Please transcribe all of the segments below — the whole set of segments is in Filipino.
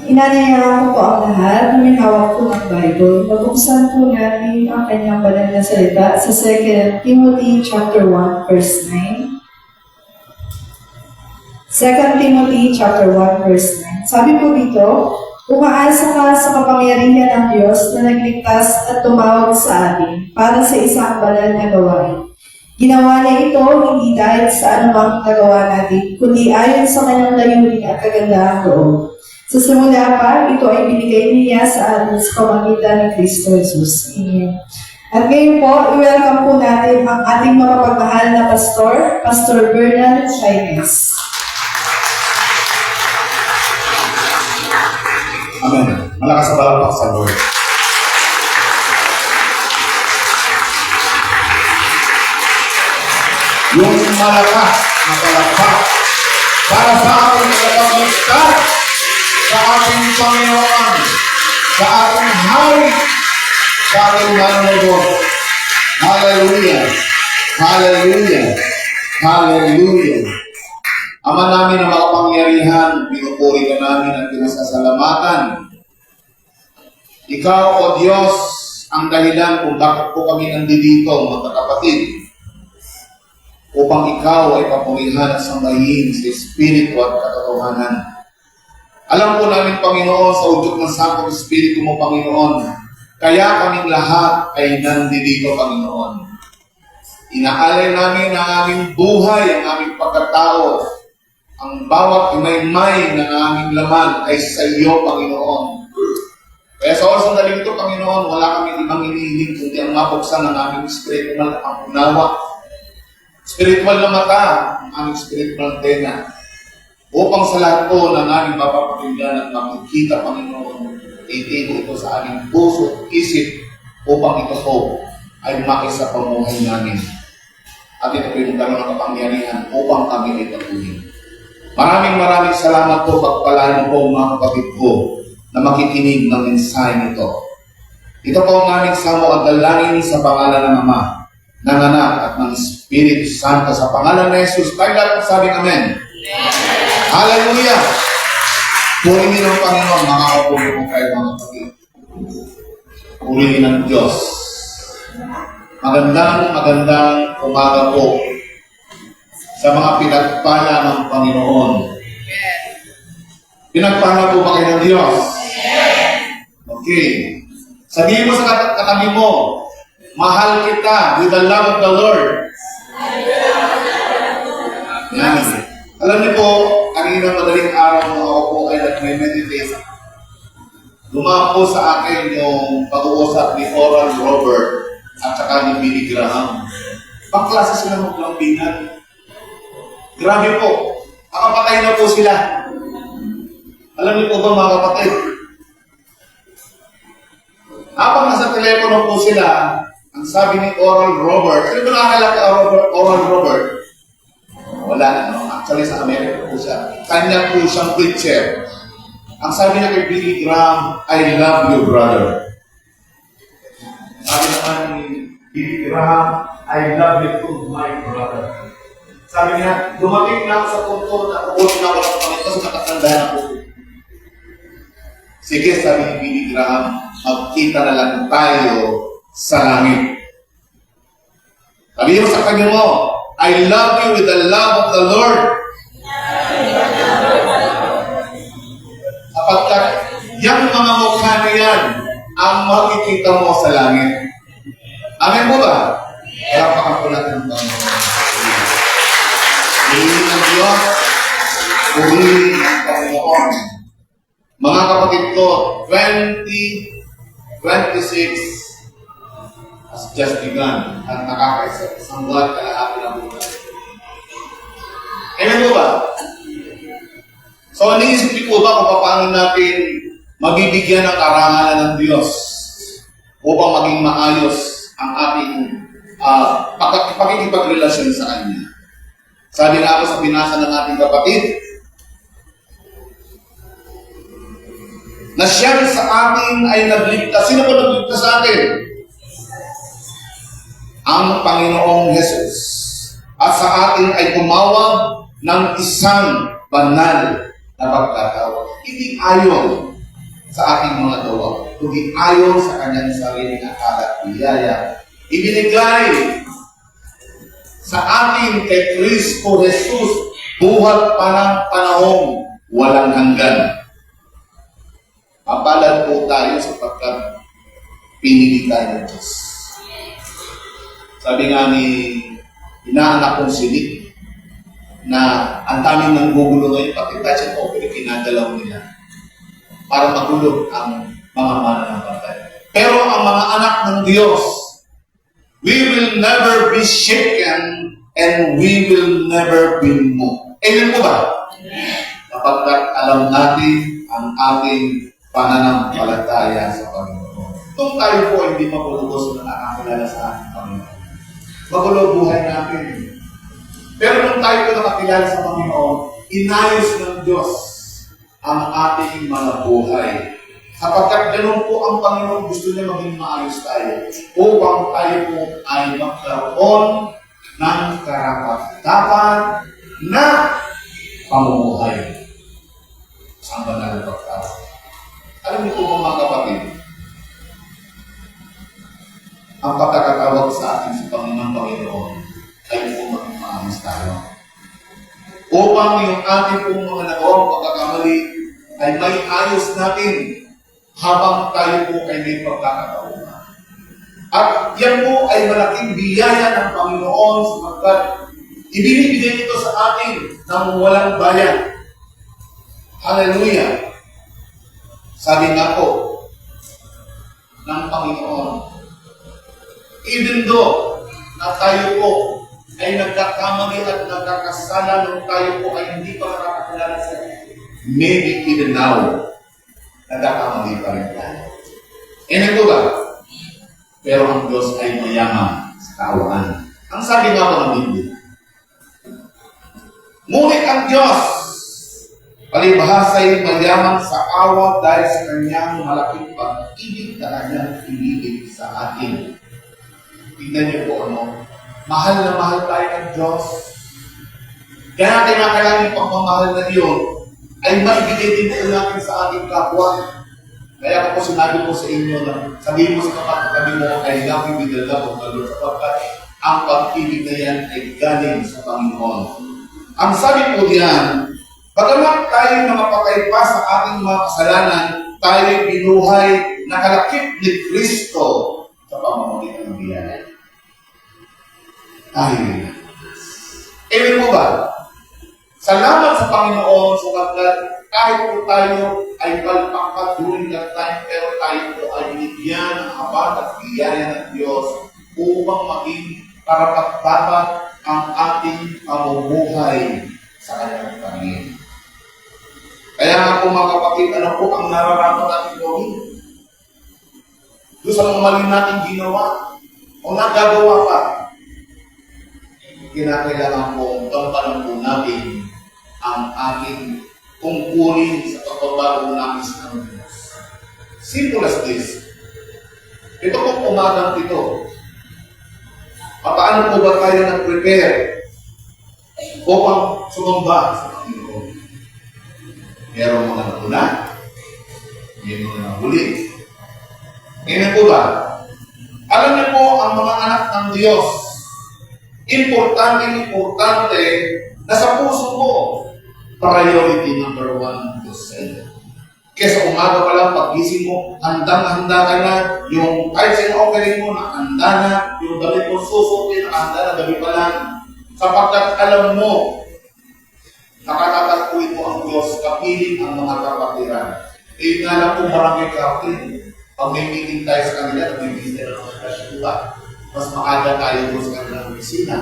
Inanayaan ko po ang lahat na may hawak po ng Bible. Mabuksan po natin ang kanyang banal na salita sa 2 Timothy chapter 1, verse 9. 2 Timothy chapter 1, verse 9. Sabi po dito, umaasa ka sa kapangyarihan ng Diyos na nagligtas at tumawag sa atin para sa isang banal na gawain. Ginawa niya ito hindi dahil sa anumang nagawa natin, kundi ayon sa kanyang layunin at kagandahang loob. Sa simula pa, ito ay binigay niya sa atin sa pamagitan ni Kristo Jesus. Amen. At ngayon po, i-welcome po natin ang ating mapapagmahal na pastor, Pastor Bernal Chaines. Amen. Malakas sa palakpak sa Lord. Yung malakas na palakpak para sa ating nagpapagligtas sa ating Panginoon, sa ating Hari, sa ating Manood. Hallelujah! Hallelujah! Hallelujah! Ama namin na makapangyarihan, pinupuri ka namin at pinasasalamatan. Ikaw, O Diyos, ang dahilan kung bakit po kami nandito, mga kapatid, upang ikaw ay papurihan at sambahin sa Espiritu at katotohanan. Alam po namin, Panginoon, sa udyok ng Santong Espiritu mo, Panginoon, kaya kaming lahat ay nandito, Panginoon. Inaalay namin ang aming buhay, ang aming pagkatao, ang bawat imaymay ng aming laman ay sa iyo, Panginoon. Kaya sa oras ng daling ito, Panginoon, wala kami ibang inihiling kundi ang mabuksan ng aming spiritual na pangunawa, spiritual na mata, ang aming spiritual na tenga, upang sa lahat po ng aming mapapakinggan at makikita, Panginoon, itito ito sa aming puso at isip upang ito po ay makisa pamuhay namin. At ito po yung magkaroon ng kapangyarihan upang kami ay patuloy. Maraming salamat po, pagpalaan po mga kapatid ko na makikinig ng mensahe nito. Ito po ang aming samo at dalangin sa pangalan ng Ama, ng Anak at ng Espiritu Santo sa pangalan ng Jesus. Tayo lahat sabi Amen. Hallelujah! Purihin ng Panginoon, makakapuli mo kayo mga kapatid. Purihin ng Diyos. Magandang umaga po sa mga pinagpala ng Panginoon. Pinagpala po ba kayo ng Diyos? Okay. Sabihin mo sa katabi mo, mahal kita with the love of the Lord. Yan. Alam niyo po, kanina madaling araw na ako po ay nag-meditate. Lumang po sa akin yung pag-uusap ni Oral Robert at saka ni Billy Graham. Pangklase sila maglambingan. Grabe po. Nakapatay na po sila. Alam niyo po ba mga kapatid? Habang nasa telepono po sila, ang sabi ni Oral Robert, sino ba nakakala kay Oral Robert? Wala na, no? Actually sa Amerika po siya. Kanya po siyang preacher. Ang sabi niya kay Billy Graham, I love you, brother. Sabi naman ni Billy Graham, I love you too, my brother. Sabi niya, dumating na ako sa punto na ubunin na ako ng Panginoon kasi nakatandaan ako. Sige, sabi ni Billy Graham, magkita na lang tayo sa langit. Sabi mo sa kanya mo, I love you with the love of the Lord. Sapagkat yung mga mukha na yan ang makikita mo sa langit. Amen po ba? Lapakan po natin ang Panginoon. Purihin ng Diyos, purihin ng Panginoon. Mga kapatid ko, 2026 has just begun at nakakaisa isang buwan kalahati ng buwan. Amen po ba? So, iniisip niyo po ba kung paano natin mabibigyan ng karangalan ng Diyos upang maging maayos ang ating pakikipagrelasyon sa Kanya? Sabi nga ako sa binasa ng ating kapatid, na siya sa atin ay nagligtas. Sino ba nagligtas sa atin? Ang Panginoong Jesus. At sa atin ay tumawag ng isang banal na pagkatawag. Hindi ayon sa ating mga gawa, kundi ayon sa kanyang sariling akala at biyaya, ibinigay sa atin kay Kristo Jesus buhat pa ng panahong walang hanggan. Mapalad po tayo sapagkat pinili tayo ng Diyos. Sabi nga ni inaanak kong silik na ang daming nanggugulo ngayon, pati touch and open, pinagalaw nila para magulo ang mga mananampalaya. Pero ang mga anak ng Diyos, we will never be shaken and we will never be moved. Amen po ba? Kapagkat alam natin ang ating pananampalataya sa Panginoon. Kung tayo po ay hindi mapulubos na nakakilala sa ating Panginoon, magulo buhay natin. Pero nung tayo po nakakilala sa Panginoon, inayos ng Diyos ang ating mga buhay. Sapagkat ganun po ang Panginoon, gusto niya maging maayos tayo upang tayo po ay magkaroon ng karapat-dapat na pamumuhay sa banal na pagkatao. Alam niyo po mga kapatid, ang pagkakatawag sa atin sa Panginoon ay po maging maayos tayo. Upang yung ating pong mga nagawang pagkakamali ay may ayos natin habang tayo po ay may pagkakataon. At yan po ay malaking biyaya ng Panginoon sapagkat ibinibigay ito sa atin ng walang bayan. Hallelujah! Sabi nga po ng Panginoon, even though na tayo po ay nagkakamali at nagkakasala nung tayo po ay hindi pa nakakakilala sa Diyos, maybe even now, nagkakamali pa rin tayo. Ito ba? Pero ang Diyos ay mayaman sa kaawaan. Ang sabi nga po ng Biblia, ngunit ang Diyos, palibhasa'y mayaman sa awa dahil sa kanyang malaking pag-ibig na kanyang pinili sa atin. Tignan niyo po mahal na mahal tayo ng Diyos. Kaya natin kailangan yung pagmamahal na iyon ay maibigay din po natin sa ating kapwa. Kaya ako po sinabi ko sa inyo na sabihin mo sa kapatid mo ay love you with the love of the Lord sapagkat ang pag-ibig na yan ay galing sa Panginoon. Ang sabi po diyan, bagamat tayo nakapatay pa sa ating mga kasalanan, tayo binuhay na kalakip ni Kristo sa pamamagitan ng biyaya. Amen po ba? Salamat sa Panginoon sapagkat kahit po tayo ay palpakpat during that time, pero tayo po ay binigyan ng habag at biyaya ng Diyos upang maging karapat-dapat ang ating pamumuhay sa kanyang Panginoon. Kaya nga po mga kapatid, ano po ang nararapat natin gawin? Doon sa mga mali natin ginawa o nagagawa pa, kinakailangan po gampanan po natin ang ating tungkulin sa pagbabago namin sa Diyos. Simple as this. Ito pong umagang ito. Paano po ba tayo nag-prepare upang sumamba sa Panginoon? Merong mga natuna, may mga nahuli. Ngayon po ba? Alam niyo po ang mga anak ng Diyos, importante na sa puso mo, priority number 1 Diyos sa iyo. Kaya sa umaga pa lang, pag-gising mo, handang-handa ka na, yung tithes and offering mo, nakahanda na, yung damit mo susutin, nakahanda na gabi pa lang. Sapagkat alam mo, nakakatakuin mo ang Diyos, kapiling ang mga kapatiran. Eh, nga lang kung marami kapatid, pag may meeting tayo sa kanila, nag-ibig na ng mga mas maaga tayo doon sa kanilang opisina,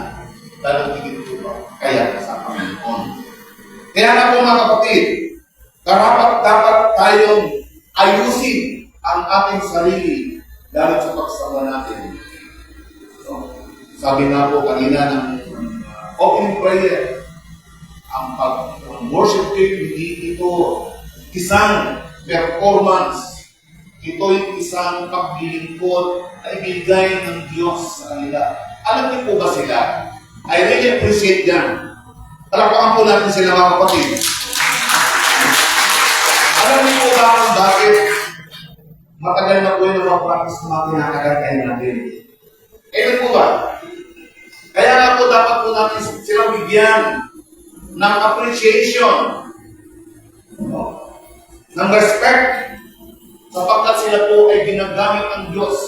lalong tigil ito kaya sa Panginoon. Kaya na po mga kapatid, karapat-dapat tayong ayusin ang ating sarili dahil sa pagsama natin. So, sabi na po kanina ng opening prayer, ang pag-worship team, hindi ito isang performance. Ito'y isang paglilingkod na ibigay ng Diyos sa kanila. Alam niyo po ba sila? I really appreciate them. Talapakan po natin sila mga kapatid. Alam niyo po ba kung bakit matagal na po yung practice ng mga kinakagantay natin. Amen po ba? Kaya nga po dapat po natin silang bigyan ng appreciation, ng respect, sapagkat sila po ay ginagamit ng Diyos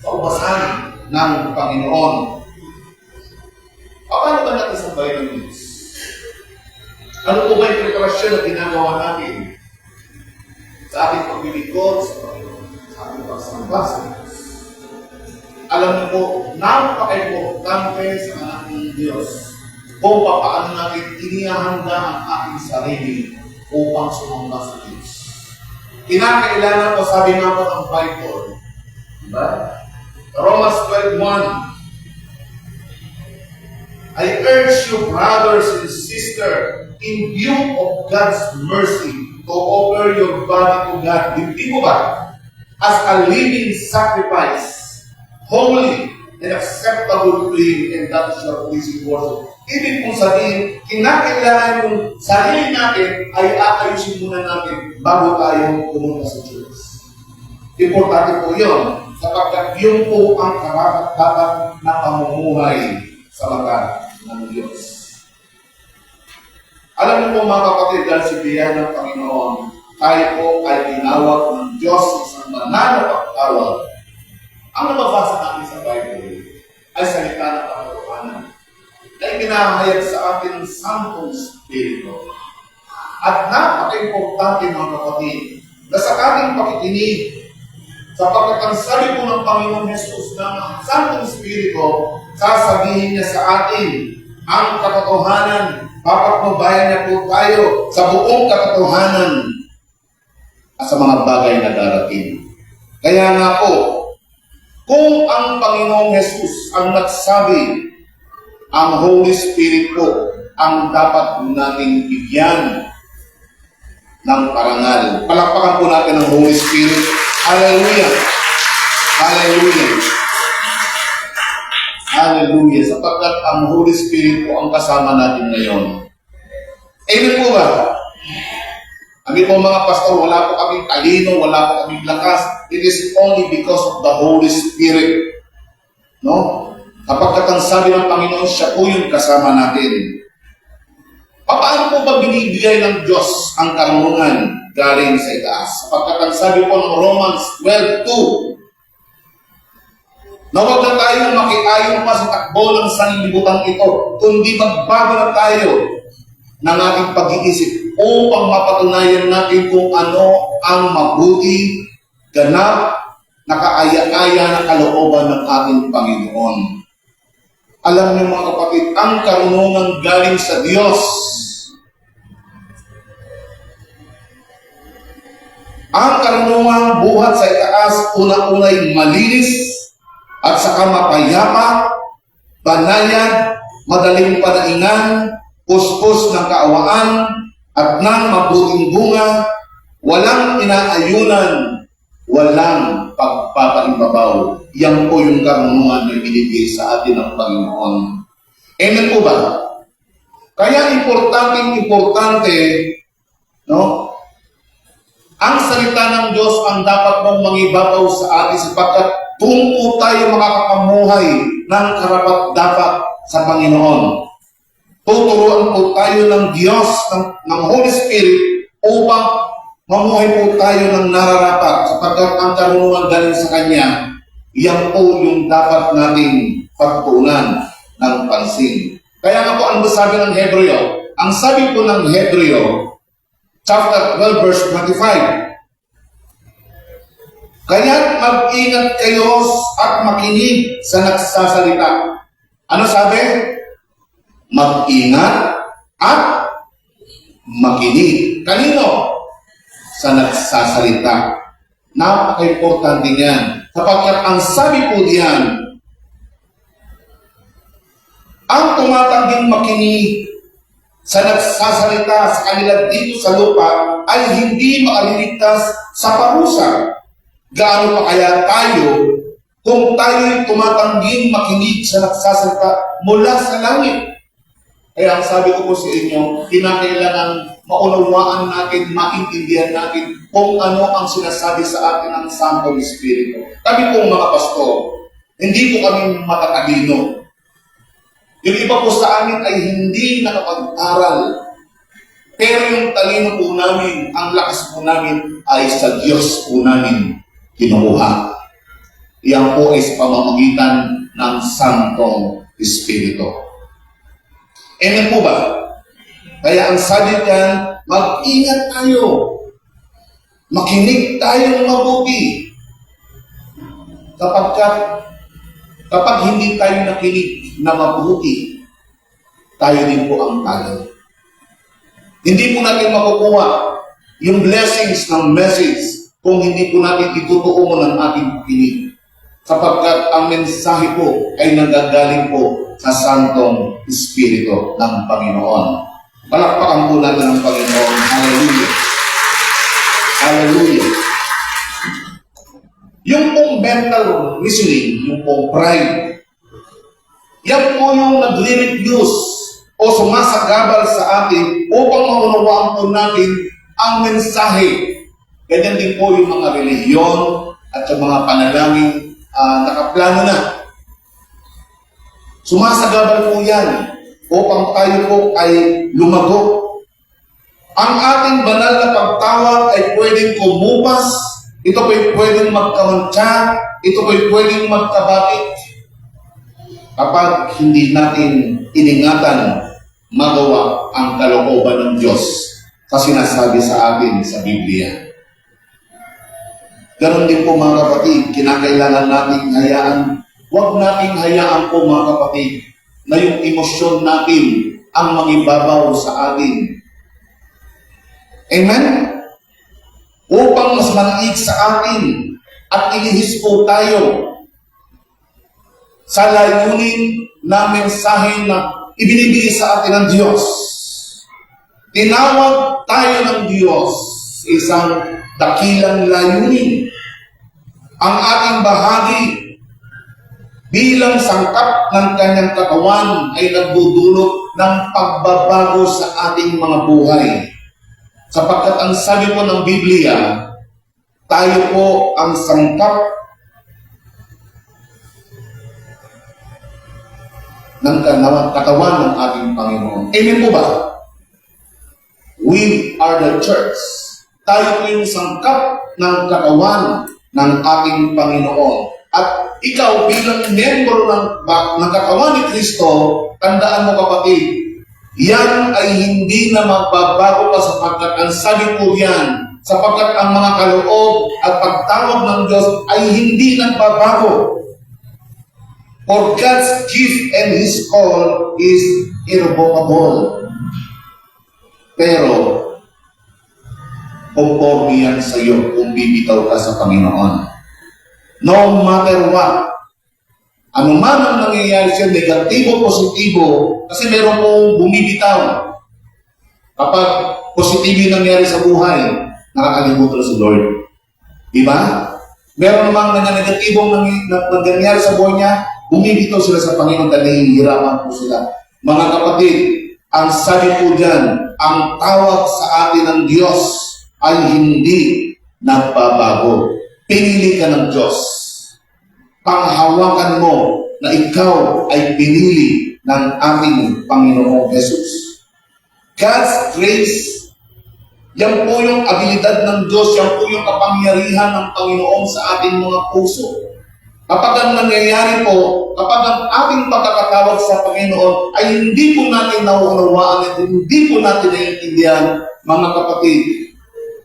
sa ubasan ng Panginoon. Paano ba natin sabayan ng Diyos? Ano po ba yung preparasyon na ginagawa natin sa ating paglilingkod sa Panginoon, sa ating pagsamba sa Diyos? Alam niyo po, napaka-importante sa ating Diyos kung paano natin inihahanda ang ating sarili upang sumamba sa Diyos. Kinakailangan po, sabi nga po ng Bible, diba? Romans 12:1, I urge you, brothers and sisters, in view of God's mercy, to offer your body to God. Hindi mo ba? As a living sacrifice, holy and acceptable to Him, and that is your pleasing worship. Ibig kong sabihin, kinakailangan yung sarili natin ay aayusin muna natin bago tayo pumunta sa Diyos. Importante po yun, sapagkat yun po ang karapat-dapat na pamumuhay sa mata ng Diyos. Alam niyo po mga kapatid, dahil si Biyaya ng Panginoon, tayo po ay tinawag ng Diyos sa isang banal na pagtawag. Ang nababasa natin sa Bible ay salita ng katotohanan na ikinahayag sa atin ng Santong Espiritu. At napaka-importante mga kapatid na sa ating pakikinig, sapagkat ang sabi po ng Panginoon Jesus na Santong Espiritu, sasabihin niya sa atin ang katotohanan, papatnubayan niya po tayo sa buong katotohanan at sa mga bagay na darating. Kaya nga po, kung ang Panginoong Jesus ang nagsabi, ang Holy Spirit po ang dapat nating bigyan ng parangal. Palakpakan po natin ang Holy Spirit. Hallelujah! Hallelujah! Hallelujah! Sapagkat ang Holy Spirit po ang kasama natin ngayon. Amen po ba? Kami po mga pastor, wala po kaming talino, wala po kaming lakas. It is only because of the Holy Spirit. No? Kapag ang sabi ng Panginoon, siya po yung kasama natin. Paano po ba binibigay ng Diyos ang karunungan galing sa itaas? Sapagkat ang sabi po ng Romans 12:2, na huwag na tayong makiayon pa sa takbo ng sanlibutan ito, kundi magbago na tayo ng ating pag-iisip upang mapatunayan natin kung ano ang mabuti, ganap, nakaaya-aya na kalooban ng ating Panginoon. Alam niyo mga kapatid, ang karunungan galing sa Diyos. Ang karunungan buhat sa itaas, una-unay malinis, at saka mapayapa, banayad, madaling panaingan, puspos ng kaawaan, at ng mabuting bunga, walang inaayunan, walang pagpapaimbabaw. Yan po yung karunungan na binigay sa atin ng Panginoon. Amen po ba? Kaya importante, no? Ang salita ng Diyos ang dapat mong mangibabaw sa atin sapagkat doon po tayo makakapamuhay ng karapat-dapat sa Panginoon. Tuturuan po tayo ng Diyos, ng Holy Spirit upang mamuhay po tayo ng nararapat sapagkat ang karunungan galing sa Kanya, yan po yung dapat nating pagtuunan ng pansin. Kaya nga po ang sabi ng Hebreo, ang sabi po ng Hebreo, chapter 12, verse 25, kaya't mag-ingat kayo at makinig sa nagsasalita. Ano sabi? Mag-ingat at makinig. Kanino? Sa nagsasalita. Napaka-importante niyan. Sapagkat ang sabi po diyan, ang tumatanging makinig sa nagsasalita sa kanila dito sa lupa ay hindi makaliligtas sa parusa. Gaano pa kaya tayo kung tayo'y tumatangging makinig sa nagsasalita mula sa langit? Kaya ang sabi ko po sa inyo, kinakailangan maunawaan natin, maintindihan natin kung ano ang sinasabi sa atin ng Santong Espiritu. Kami pong mga pastor, hindi po kami matatalino. Yung iba po sa amin ay hindi nakapag-aral. Pero yung talino po namin, ang lakas po namin ay sa Diyos po namin kinukuha. Yan po ay sa pamamagitan ng Santong Espiritu. Amen po ba? Kaya ang sabi diyan, mag-ingat tayo. Makinig tayong mabuti. Kapag hindi tayo nakinig na mabuti, tayo din po ang talo. Hindi po natin makukuha yung blessings ng message kung hindi po natin itutuon ang ating pakinig. Sapagkat ang mensahe po ay nanggagaling po sa Santong Espiritu ng Panginoon. Palakpakan po natin ang Panginoon. Hallelujah. Hallelujah. Yung pong mental reasoning, yung pong pride, yan po yung nagre-reduce o sumasagabal sa atin upang maunawaan po natin ang mensahe. Ganyan din po yung mga relihiyon at yung mga panalangin nakaplano na. Sumasagabal po yan upang tayo po ay lumago. Ang ating banal na pagtawag ay pwedeng kumupas, ito po ay pwedeng magkamantsa, ito po ay pwedeng magkabakit. Kapag hindi natin iningatan magawa ang kalooban ng Diyos sa sinasabi sa atin sa Biblia. Ganon din po mga kapatid, kinakailangan nating hayaan, huwag nating hayaan po mga kapatid, na yung emosyon natin ang mangibabaw sa atin. Amen? Upang mas maliit sa atin at ilihis po tayo sa layunin na mensahe na ibinibigay sa atin ng Diyos. Tinawag tayo ng Diyos sa isang dakilang layunin. Ang ating bahagi bilang sangkap ng kanyang katawan ay nagdudulot ng pagbabago sa ating mga buhay. Sapagkat ang sabi po ng Biblia, tayo po ang sangkap ng katawan ng ating Panginoon. Amen po ba? We are the church. Tayo po yung sangkap ng katawan ng ating Panginoon. At ikaw bilang membro ng katawan ni Kristo, tandaan mo kapatid, yan ay hindi na magbabago pa sapagkat ang sabi po yan, sapagkat ang mga kaloob at pagtawag ng Diyos ay hindi nagbabago. For God's gift and His call is irrevocable. Pero, conforme yan sa iyo kung bibitaw ka sa Panginoon. No matter what, ano man ang nangyayari siya, negatibo, positibo, kasi meron pong bumibitaw. Kapag positibo yung nangyari sa buhay, nakakalimutan sa Lord. Diba? Meron namang negatibong nangyayari sa buhay niya, bumibitaw sila sa Panginoon dahil nahihirapan po sila. Mga kapatid, ang sabi po dyan, ang tawag sa atin ng Diyos ay hindi nagbabago. Pinili ka ng Diyos. Panghawakan mo na ikaw ay pinili ng ating Panginoong Jesus. God's grace, yan po yung abilidad ng Diyos, yan po yung kapangyarihan ng Panginoon sa ating mga puso. Kapag ang nangyayari po, kapag ang ating pagkakatawag sa Panginoon ay hindi po natin nauunawaan at hindi po natin naiintindihan, mga kapatid,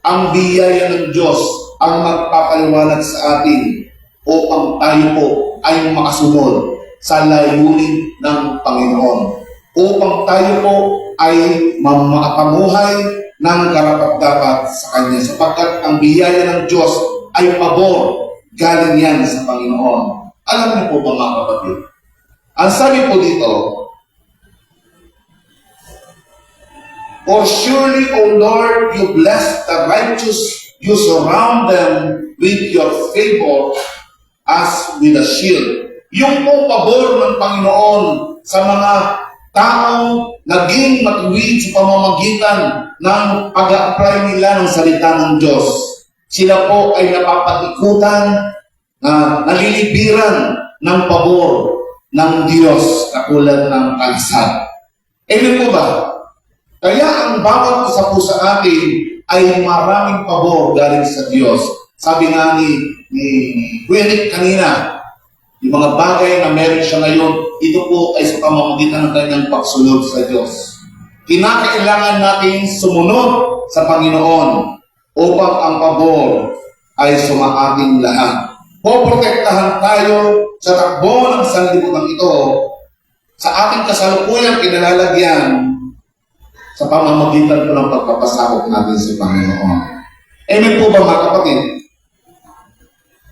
ang biyaya ng Diyos ang magpapaliwanag sa atin upang tayo po ay makasunod sa layunin ng Panginoon. Upang tayo po ay makapamuhay ng karapat-dapat sa Kanya. Sapagkat ang biyaya ng Diyos ay pabor, galing yan sa Panginoon. Alam niyo po ba mga kapatid? Ang sabi po dito, for surely, O Lord, you bless the righteous. You surround them with your favor as with a shield. Yung pong pabor ng Panginoon sa mga taong naging matuwid sa pamamagitan ng pag-a-apply nila ng salita ng Diyos. Sila po ay napapatikutan, nalilibiran ng pabor ng Diyos katulad ng kalasad. Amen po ba? Kaya ang bawat isa po sa atin ay maraming pabor galing sa Diyos. Sabi nga ni Kuya Nick kanina, yung mga bagay na meron siya ngayon, ito po ay sa pamamagitan ng kanyang pagsunod sa Diyos. Kinakailangan natin sumunod sa Panginoon upang ang pabor ay sumaating lahat. Poprotektahan tayo sa takbo ng sanlibutan ito sa ating kasalukuyang kinalalagyan sa pamamagitan po ng pagpapasakop natin sa Panginoon. Amen po ba mga kapatid?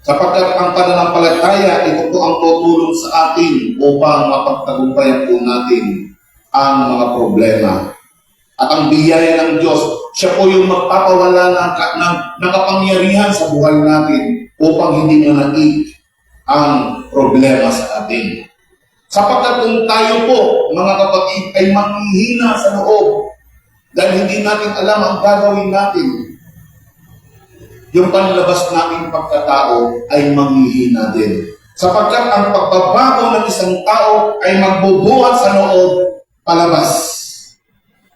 Sapagkat ang pananampalataya, ito po ang tutulong sa atin upang mapagtagumpayan po natin ang mga problema. At ang biyaya ng Diyos, siya po yung magpapawala ng kapangyarihan sa buhay natin upang hindi manaig ang problema sa atin. Sapagkat kung tayo po, mga kapatid, ay manghihina sa loob dahil hindi natin alam ang gagawin natin, yung panlabas nating pagkatao ay manghihina din. Sapagkat ang pagbabago ng isang tao ay magbubuhat sa loob palabas.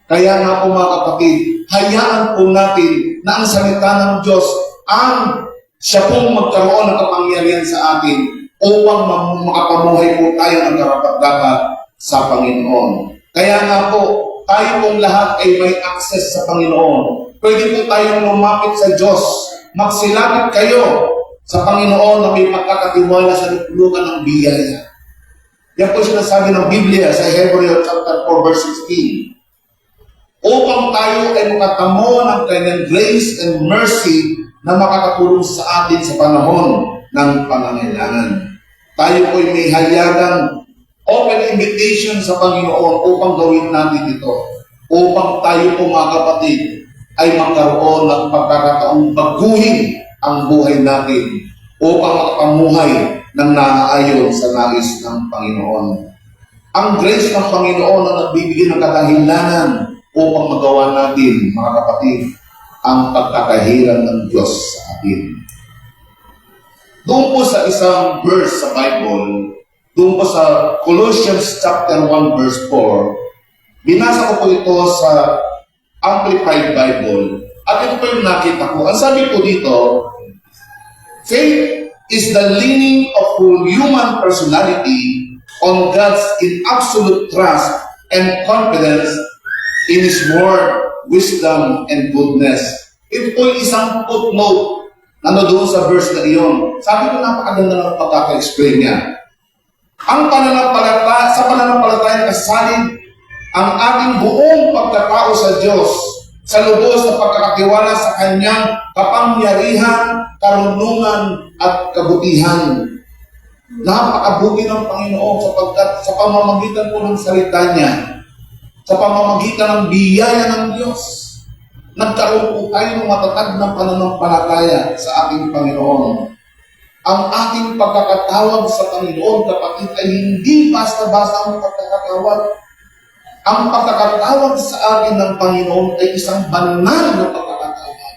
Kaya nga po mga kapatid, hayaan po natin na ang salita ng Diyos ang siya pong magkaroon ng kapangyarihan sa atin upang makapamuhay po tayo ng karapat-dapat sa Panginoon. Kaya nga po, tayo pong lahat ay may access sa Panginoon. Pwede po tayong lumapit sa Diyos. Magsilapit kayo sa Panginoon na may pagkakatiwala sa lukulukan ng biyaya. Yan po sinasabi ng Biblia sa Hebreo chapter 4 verse 16. Upang tayo ay makatamo ng kanyang grace and mercy na makakatulong sa atin sa panahon ng pangangailangan. Tayo po ay may hayagang open invitation sa Panginoon upang gawin natin ito. Upang tayo po mga kapatid ay magkaroon ng pagkakataong baguhin ang buhay natin upang makapamuhay ng naaayon sa nais ng Panginoon. Ang grace ng Panginoon na nagbibigay ng kadahilanan upang magawa natin, mga kapatid, ang pagkakahiran ng Diyos sa atin. Doon po sa isang verse sa Bible, doon po sa Colossians chapter 1 verse 4, binasa ko po ito sa Amplified Bible. At ito po yung nakita ko. Ang sabi po dito, faith is the leaning of whole human personality on God's in absolute trust and confidence in His word, wisdom, and goodness. Ito po yung isang footnote na doon sa verse na iyon. Sabi ko, napakaganda ng pagkaka-explain niya. Ang pananampalataya, sa pananampalataya kasalin ang ating buong pagkatao sa Diyos sa lubos na pagkakatiwala sa Kanyang kapangyarihan, karunungan, at kabutihan. Napakabuti ng Panginoon sapagkat sa pamamagitan po ng salita niya, sa pamamagitan ng biyaya ng Diyos, nagkaroon po tayo ng matatag ng pananampalataya sa ating Panginoon. Ang ating pagkakatawag sa Panginoon, kapatid, ay hindi basta-basta ang pagkakatawag. Ang pagkakatawag sa atin ng Panginoon ay isang banal na pagkakatawag.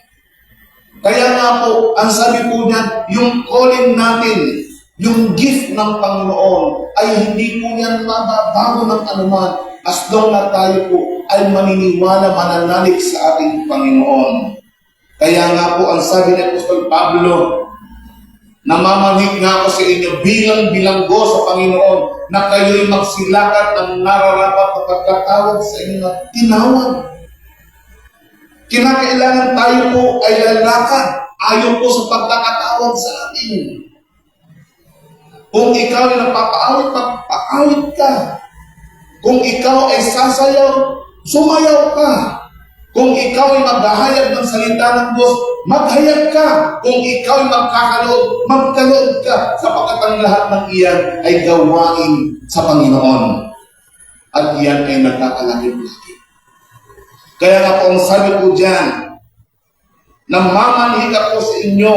Kaya nga po, ang sabi po niya, yung calling natin, yung gift ng Panginoon, ay hindi po yan mababago ng anuman as long na tayo po ay maniniwala, mananalig sa ating Panginoon. Kaya nga po, ang sabi ni Apostol Pablo, namamanhik nga ako sa inyo bilang bilanggo sa Panginoon na kayo'y magsilakad ng nararapat na pagkatawag sa inyo na tinawag. Kinakailangan tayo po ay lalakad ayon po sa pagkakatawag sa atin. Kung ikaw ay napapaawit, magpaawit ka. Kung ikaw ay sasayaw, sumayaw ka. Kung ikaw ay maghahayag ng salita ng Diyos, maghayag ka. Kung ikaw ay magkakalood, magkalood ka. Sapagkat ang lahat ng iyan ay gawain sa Panginoon. At iyan ay nagkakalaki-laki. Kaya nga po ang sabi ko dyan, namamanhik ako sa inyo.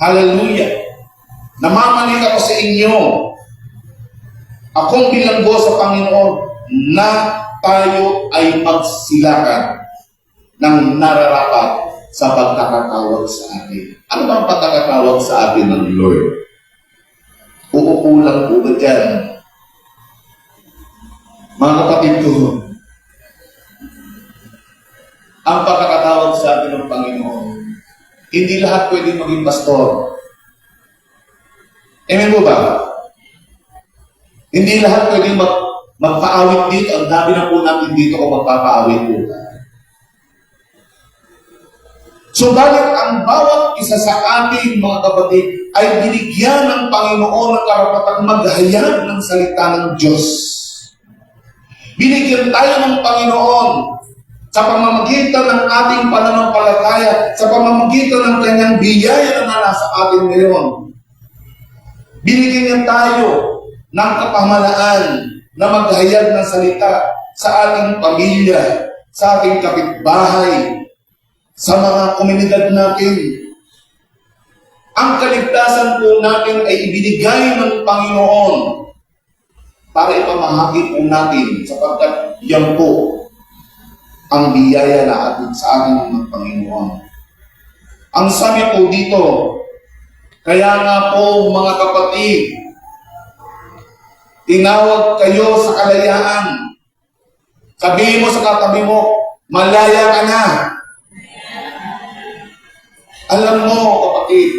Hallelujah. Namamanhik ako sa inyo akong bilanggo sa Panginoon na tayo ay magsilakan ng nararapat sa pagkakatawag sa atin. Ano bang pagkakatawag sa atin ng Lord? Uupo lang po ba dyan? Mga kapatid ko, ang pagkakatawag sa atin ng Panginoon, hindi lahat pwedeng maging pastor. Amen po ba? Hindi lahat pwedeng magpaawit dito. Ang dami na po natin dito kung magpapaawit po. Subalit ang bawat isa sa ating mga kapatid ay binigyan ng Panginoon ng karapatang maghayag ng salita ng Diyos. Binigyan tayo ng Panginoon sa pamamagitan ng ating pananampalataya, sa pamamagitan ng kanyang biyaya na nasa atin ngayon. Binigyan niya tayo ng kapamalaan na maghayag ng salita sa ating pamilya, sa ating kapitbahay, sa mga komunidad natin. Ang kaligtasan po natin ay ibinigay ng Panginoon para ipamahagi po natin sapagkat yan po ang biyaya na atin sa ating mga Panginoon. Ang sabi po dito, kaya nga po mga kapatid, tinawag kayo sa kalayaan. Sabihin mo sa katabi mo, malaya ka na. Alam mo, kapatid,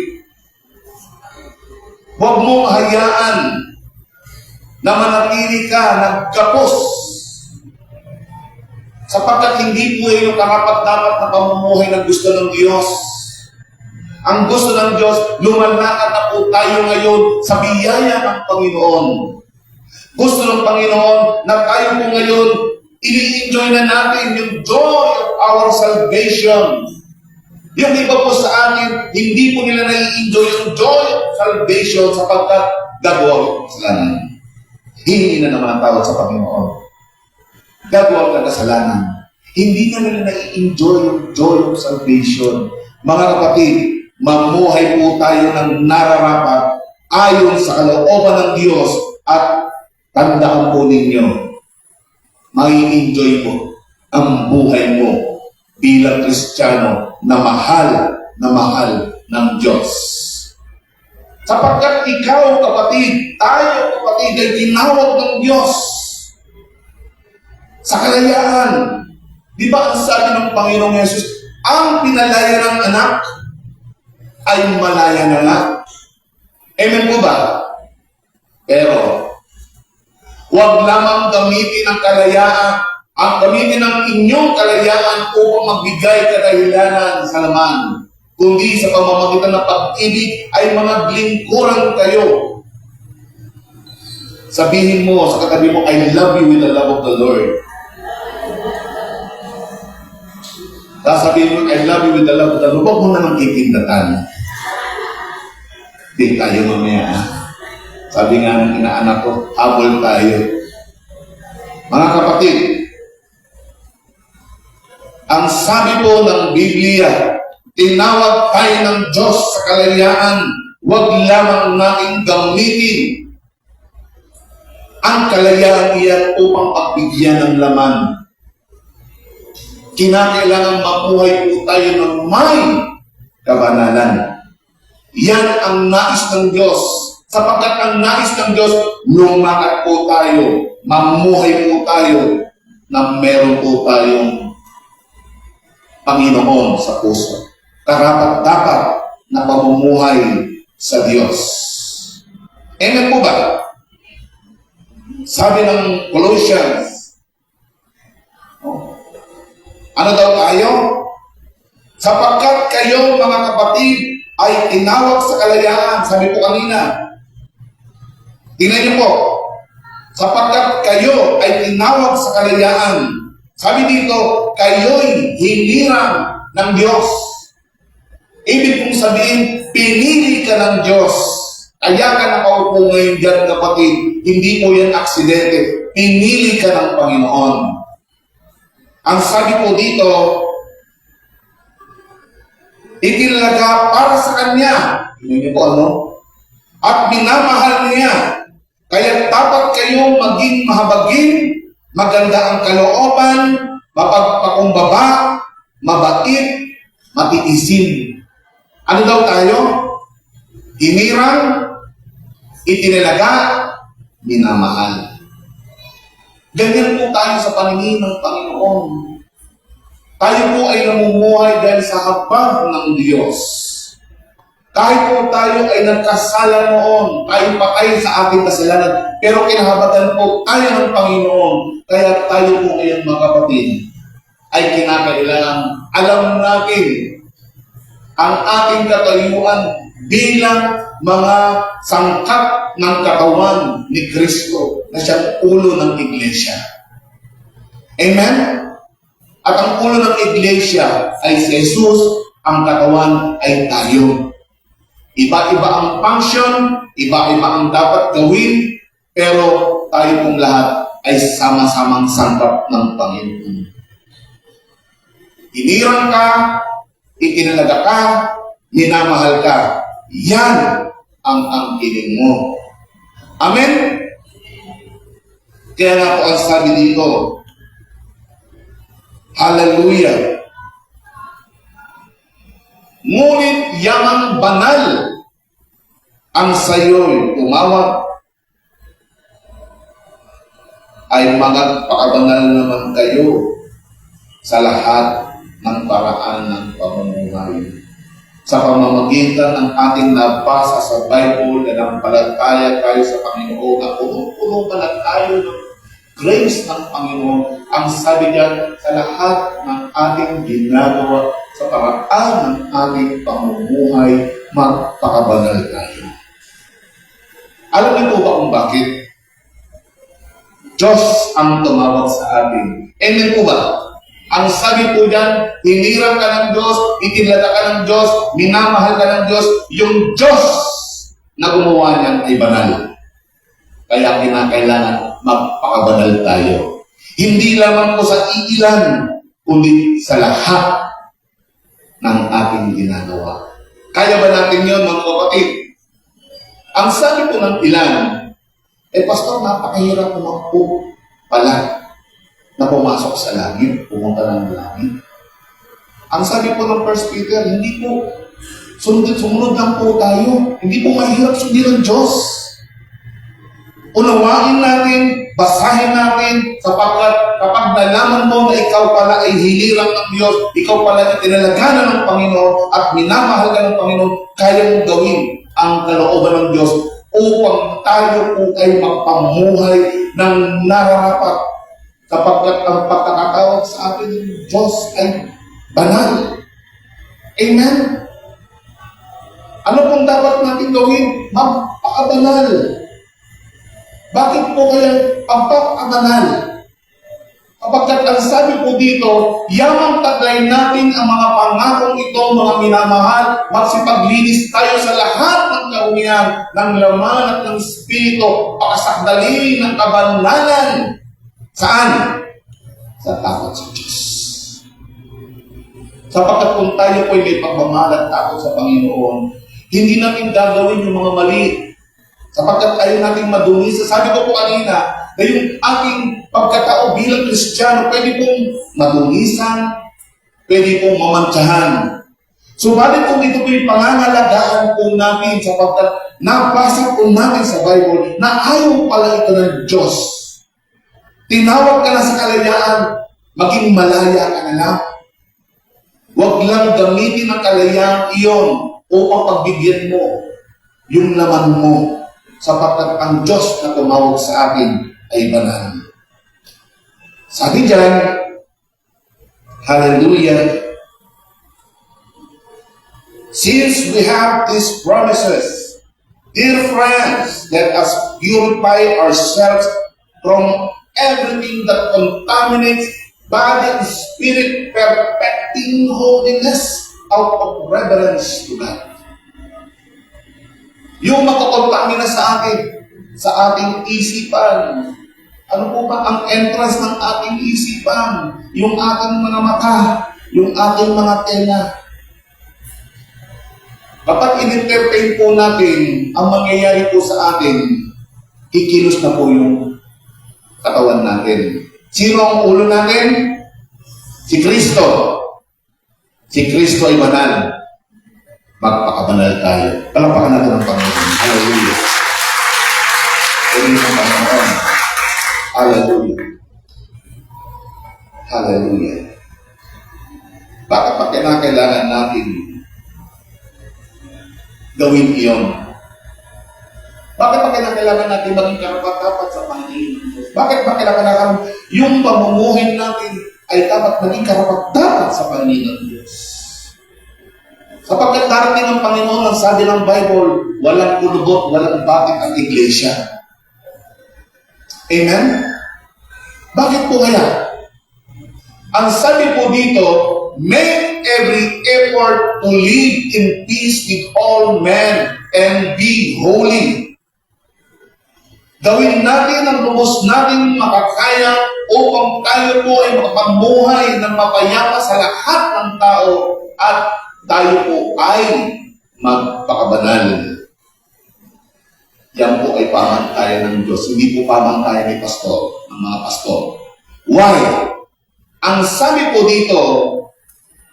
huwag mong hayaan na manatili ka nagkapos sapagkat hindi po yung karapat-dapat na pamumuhay na gusto ng Diyos. Ang gusto ng Diyos, lumalakad na po tayo ngayon sa biyaya ng Panginoon. Gusto ng Panginoon na tayo po ngayon, ini-enjoy na natin yung joy of our salvation. Yung iba po sa akin, hindi po nila nai-enjoy yung joy of salvation sapagkat gagawa ng kasalanan. Hindi na naman ang tawag sa Panginoon. Gagawa ng kasalanan. Hindi na nila nai-enjoy yung joy of salvation. Mga kapatid, mamuhay po tayo ng nararapat ayon sa kalooban ng Diyos at tandaan po ninyo, mai-enjoy mo ang buhay mo bilang Kristiyano na mahal ng Diyos. Sapagkat ikaw, kapatid, tayo, kapatid, ay tinawag ng Diyos sa kalayaan. Di ba ang sabi ng Panginoong Yesus, ang pinalaya ng anak ay malaya na nga. Amen po ba? Pero, huwag lamang gamitin ang kalayaan, ang gamitin ng inyong kalayaan upang magbigay kadahilanan sa laman, kundi sa pamamagitan ng pag-ibig ay mga lingkuran kayo. Sabihin mo sa katabi mo, I love you with the love of the Lord. Sasabihin mo, I love you with the love of the Lord. Huwag mo naman kikindatan. Di tayo mamaya. Sabi nga ng inaanak ko, habol tayo. Mga kapatid, ang sabi po ng Biblia, tinawag tayo ng Diyos sa kalayaan, huwag lamang natin gamitin ang kalayaan iyan upang pagbigyan ng laman. Kinakailangan mabuhay po tayo ng may kabanalan. Yan ang nais ng Diyos. Sapagkat ang nais ng Diyos, lumakat po tayo, mamuhay po tayo, na meron po tayong Panginoon sa puso. Karapat-dapat na pamumuhay sa Diyos. Amen po ba? Sabi ng Colossians, ano daw tayo? Sapagkat kayo, mga kapatid, ay tinawag sa kalayaan. Sabi po kanina. Tingnan niyo po. Sapagkat kayo ay tinawag sa kalayaan. Sabi dito, kayo'y hiniram ng Diyos. Ibig kong sabihin, pinili ka ng Diyos. Kaya ka nakaupo ngayon dyan, kapatid. Hindi po yan aksidente. Pinili ka ng Panginoon. Ang sabi po dito, itinalaga para sa Kanya. Hindi niyo po ano? At minamahal niya. Kaya dapat kayong maging mahabagin, maganda ang kalooban, mapagpakumbaba, mabait, matiisin. Ano daw tayo? Hinirang, itinalaga, minamahal. Ganyan po tayo sa paningin ng Panginoon. Tayo po ay namumuhay dahil sa habag ng Diyos. Kahit po tayo ay nagkasala noon, tayo patay sa ating kasalanan, pero kinahabatan po tayo ng Panginoon. Kaya tayo po ngayon mga kapatid, ay kinakailangan alam natin ang ating katayuan bilang mga sangkap ng katawan ni Kristo na siyang ulo ng Iglesia. Amen? At ang ulo ng Iglesia ay si Jesus, ang katawan ay tayo. Iba-iba ang function, iba-iba ang dapat gawin, pero tayo pong lahat ay sama-samang sangkap ng Panginoon. Inirang ka, itinalaga ka, minamahal ka. Yan ang angkiling mo. Amen? Kaya nga po ang sabi dito, Hallelujah! Ngunit yamang banal ang sayo'y tumawag, ay magpakabanal naman kayo sa lahat ng paraan ng pamumuhay. Sa pamamagitan ng ating nabasa sa Bible na nampalataya tayo sa Panginoon, na punong-puno pala tayo ng grace ng Panginoon. Ang sabi niya, sa lahat ng ating ginagawa, sa paraan ng ating pamumuhay, magpakabanal tayo. Alam niyo po ba kung bakit? Diyos ang tumawag sa atin. Amen po ba? Ang sabi po dyan, hinirang ka ng Diyos, itinalaga ka ng Diyos, minamahal ka ng Diyos, yung Diyos na gumawa niyan ay banal. Kaya kinakailangan magpakabanal tayo. Hindi lamang po sa iilan, kundi sa lahat ng ating ginagawa. Kaya ba natin yun, mga kapatid? Ang sabi po ng ilan, Pastor, napakahirap naman po pala na pumasok sa langit, pumunta ng langit. Ang sabi po ng 1 Peter, hindi po, sumunod lang po tayo. Hindi po mahirap sundin ng Diyos. Unawain natin, basahin natin, sapagkat kapag nalaman mo na ikaw pala ay hilirang ng Diyos, ikaw pala ay tinalaganan ng Panginoon at minamahal ka ng Panginoon, kaya mong gawin ang kalooban ng Diyos upang tayo po ay magpamuhay ng nararapat, sapagkat ang pagkakatawag sa atin ng Diyos ay banal. Amen? Ano pong dapat natin gawin? Magpakabanal. Bakit po kaya pagpapakabanal? Kapagkat ang sabi po dito, yamang taglay natin ang mga pangakong ito, mga minamahal, magsipaglinis tayo sa lahat ng karumihan, ng laman at ng espiritu, pakasakdali ng kabanalan. Saan? Sa takot sa Diyos. Sapagkat kung tayo po ay may pagmamahal at takot sa Panginoon, hindi natin gagawin yung mga mali. Sapagkat ayaw natin madunisa. Sabi ko po kanina, na yung ating pagkatao bilang Kristiyano, pwede pong madunisan, pwede pong mamantsahan. Subalit kung ito po'y pangangalagaan po natin, sapagkat nabasa po natin sa Bible na ayaw pala ito ng Diyos. Tinawag ka na sa kalayaan, maging malaya ka na lang. Huwag lang gamitin ang kalayaan iyon upang pagbigyan mo yung laman mo, sapagkat ang Diyos na tumawag sa atin ay banal. Sabi dyan, Hallelujah, since we have these promises, dear friends, let us purify ourselves from everything that contaminates body and spirit, perfecting holiness out of reverence to God. Yung makakontamina sa atin, sa ating isipan. Ano po ba ang entrance ng ating isipan? Yung ating mga mata, yung ating mga tenga. Kapag in-entertain po natin ang mangyayari po sa atin, kikilos na po yung katawan natin. Sino ang ulo natin? Si Kristo. Si Kristo ay banal. Magpakabanal tayo. Palapakan natin ang Panginoon. Hallelujah. Pagin ang Panginoon. Hallelujah. Hallelujah. Bakit pa kailangan natin gawin iyon? Bakit pa kailangan natin maging karapat-dapat sa Panginoon? Bakit pa kailangan yung pamumuhay natin ay dapat maging karapat-dapat sa Panginoon Diyos? Sapagkat darating ang Panginoon, ang sabi ng Bible, walang kulubot, walang bakit ang iglesia. Amen? Bakit po kaya? Ang sabi po dito, make every effort to live in peace with all men and be holy. Gawin natin ang lubos natin makakaya upang tayo po ay makapamuhay ng mapayapa sa lahat ng tao at tayo po ay magpakabanal. Yan po ay pamantayan ng Diyos. Hindi po pamantayan ni pastor, ng mga pastor. Why? Ang sabi po dito,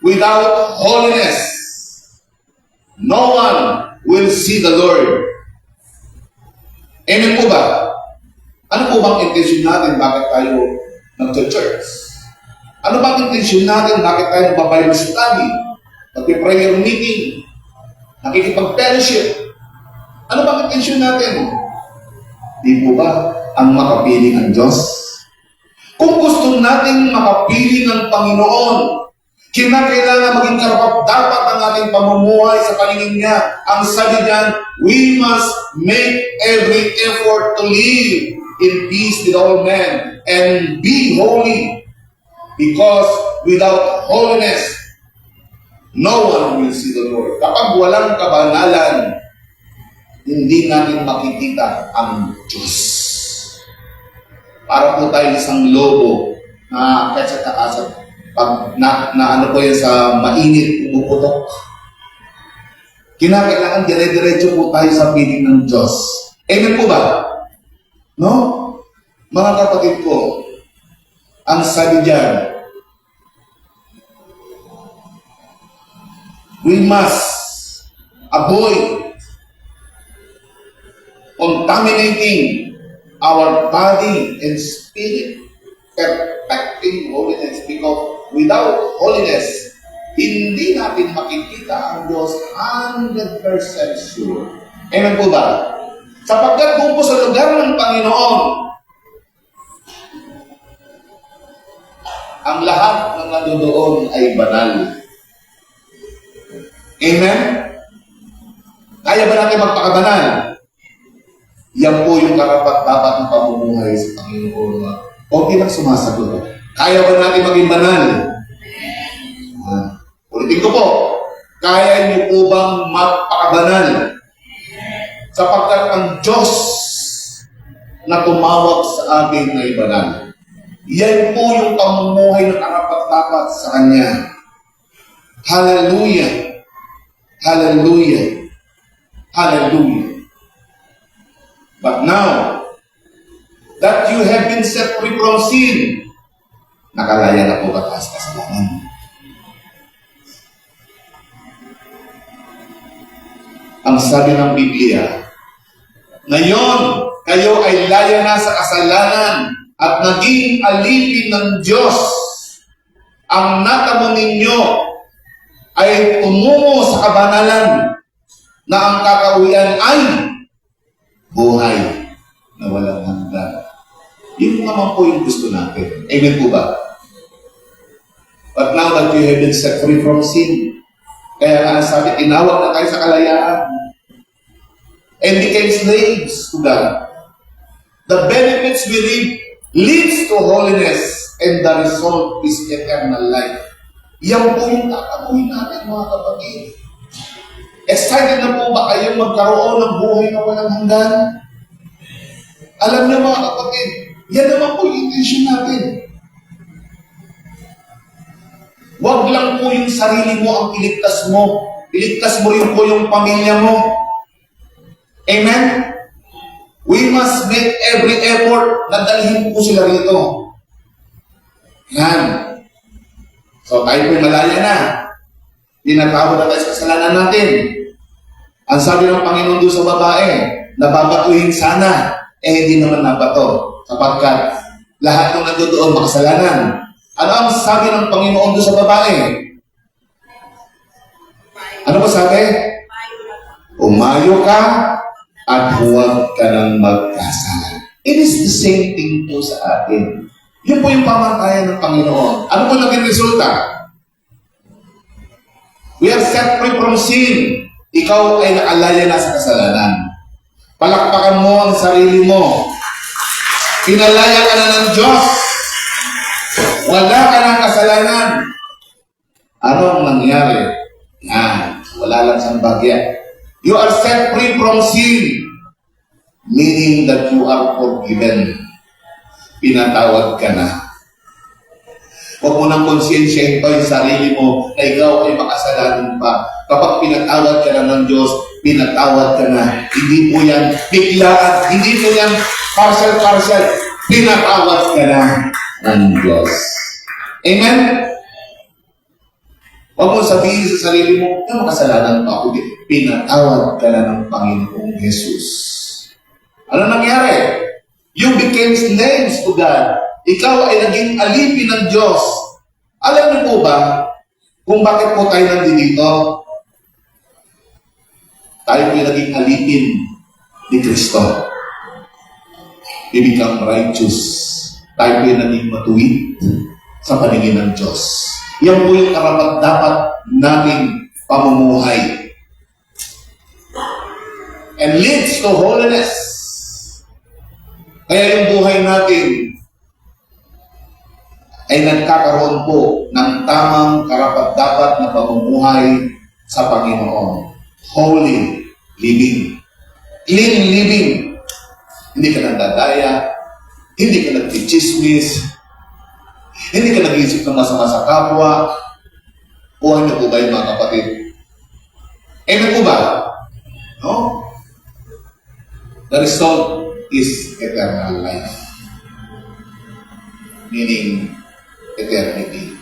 without holiness, no one will see the Lord. Amen po ba? Ano po bang intention natin? Bakit tayo nag-church? Ano bang intention natin? Bakit tayo nagbabible study? Nag-prayer meeting? Nakikipag-fellowship? Ano bang intention natin? Di po ba ang makapiling ang Diyos? Kung gusto natin makapiling ang Panginoon, kinakailangan maging karapat-dapat ang ating pamumuhay sa paningin niya. Ang sabi diyan, we must make every effort to live in peace with all men and be holy, because without holiness, no one will see the Lord. Kapag walang kabanalan, hindi natin makikita ang Diyos. Para po tayo isang lobo na kahit sa takasat, pag na ano po yan sa mainit, pumuputok. Kinakailangan dire-diretso po tayo sa piling ng Diyos. Amen po ba? No? Mga kapatid ko, ang sabi dyan, we must avoid contaminating our body and spirit, perfecting holiness, because without holiness, hindi natin makikita ang Diyos 100% sure. Amen po ba? Sapagkat kung po sa lugar ng Panginoon, ang lahat ng nandoon ay banal. Amen? Kaya ba natin magpakabanal? Yan po yung karapat-dapat ng pamumuhay sa Panginoon. Okay lang sumasagot. Kaya ba natin maging banal? Ulitin ko po, kaya niyo po bang magpakabanal? Sapagkat ang Diyos na tumawag sa atin ay banal. Yan po yung pamumuhay na karapat-dapat sa Kanya. Hallelujah! Hallelujah! Hallelujah! But now, that you have been set free from sin, nakalaya na po ka sa kasalanan. Ang sabi ng Biblia, ngayon, kayo ay laya na sa kasalanan at naging alipin ng Diyos. Ang natamo ninyo ay tumungo sa kabanalan na ang kakauwian ay buhay na walang hanggan. Yun naman po yung gusto natin. Amen po ba? But now that you have been set free from sin, kaya nga sabi, tinawag na tayo sa kalayaan and became slaves to God. The benefits we reap leads to holiness and the result is eternal life. Yan po yung tatamuhin natin, mga kapatid. Excited na po ba kayong magkaroon ng buhay na walang hanggan? Alam niyo, mga kapatid, yan naman po yung intention natin. Huwag lang po yung sarili mo ang iligtas mo. Iligtas mo rin po yung pamilya mo. Amen? We must make every effort na dalhin po sila rito. Yan. So, tayo po'y malaya na. Pinatawad na tayo sa kasalanan natin. Ang sabi ng Panginoon doon sa babae, nababatuhin sana, hindi naman nabato. Sapagkat lahat ng nandoon makasalanan. Ano ang sabi ng Panginoon doon sa babae? Ano ba sabi? Umayo ka at huwag ka nang magkasala. It is the same thing po sa atin. Yun po yung pamantayan ng Panginoon. Ano po naging resulta? We are set free from sin. Ikaw ay nakalaya na sa kasalanan. Palakpakan mo ang sarili mo. Pinalaya ka na ng Diyos. Wala ka ng kasalanan. Ano ang nangyari? Yan. Wala lang sa bagya. You are set free from sin. Meaning that you are forgiven. Pinatawad ka na. Huwag mo nang konsensyahin pa yung sarili mo na ikaw ay makasalanan pa. Kapag pinatawad ka na ng Diyos, pinatawad ka na. Hindi po yan biglaan. Hindi po yan partial. Pinatawad ka na ng Diyos. Amen? Huwag mo sabihin sa sarili mo, na makasalanan pa ako. Pinatawad ka na ng Panginoong Jesus. Ano nangyari? You became slaves to God. Ikaw ay naging alipin ng Diyos. Alam niyo po ba kung bakit po tayo nandito? Tayo po ay naging alipin ni Kristo. We become righteous. Tayo po ay naging matuwid sa paningin ng Diyos. Yan po yung karapat-dapat nating pamumuhay. And leads to holiness. Kaya yung buhay natin ay nagkakaroon po ng tamang karapat-dapat na pamumuhay sa Panginoon. Holy living. Clean living. Hindi ka nagdadaya. Hindi ka nagtichismis. Hindi ka nag-iisip ng masama sa kapwa. Buhay na po ba yung mga kapatid? Amen po ba? No? The result is eternal life. Meaning, eternity.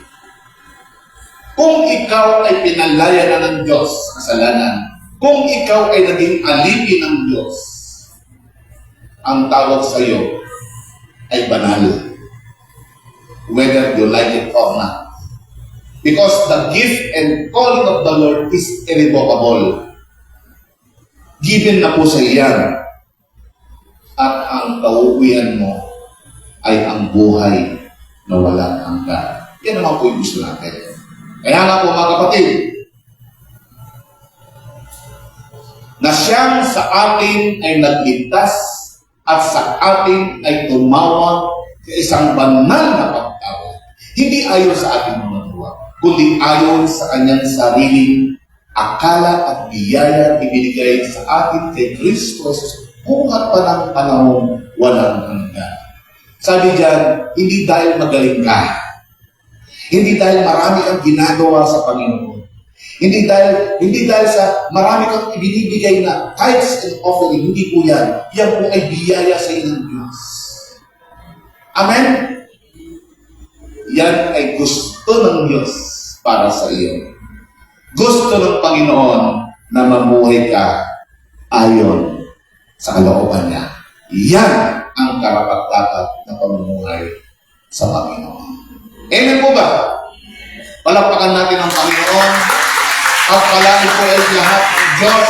Kung ikaw ay pinalaya na ng Diyos sa kasalanan, kung ikaw ay naging alipin ng Diyos, ang tawag sa iyo ay banal. Whether you like it or not. Because the gift and calling of the Lord is irrevocable. Given na po sa iyan. At ang kauwian mo ay ang buhay na walang hanggan. Yan naman po yung gusto natin. Kaya nga po mga kapatid, na siyang sa atin ay nagligtas at sa atin ay tumawag sa isang banal na pagtawag. Hindi ayon sa ating mga gawa, kundi ayon sa kanyang sariling akala at biyaya ibinigay sa atin kay Kristo buhat pa ng panahon walang hanggan. Sabi diyan, hindi dahil magaling ka. Hindi dahil marami kang ginagawa sa Panginoon. Hindi dahil sa marami kang ibinibigay na tithes and offering. Hindi po yan. Yan po ay biyaya sa iyo ng Diyos. Amen? Yan ay gusto ng Diyos para sa iyo. Gusto ng Panginoon na mamuhay ka ayon sa kalooban niya. Yan ang karapat-dapat na pamumuhay sa Panginoon. Amen po ba? Palakpakan natin ang Panginoon at palain po ay lahat ng Diyos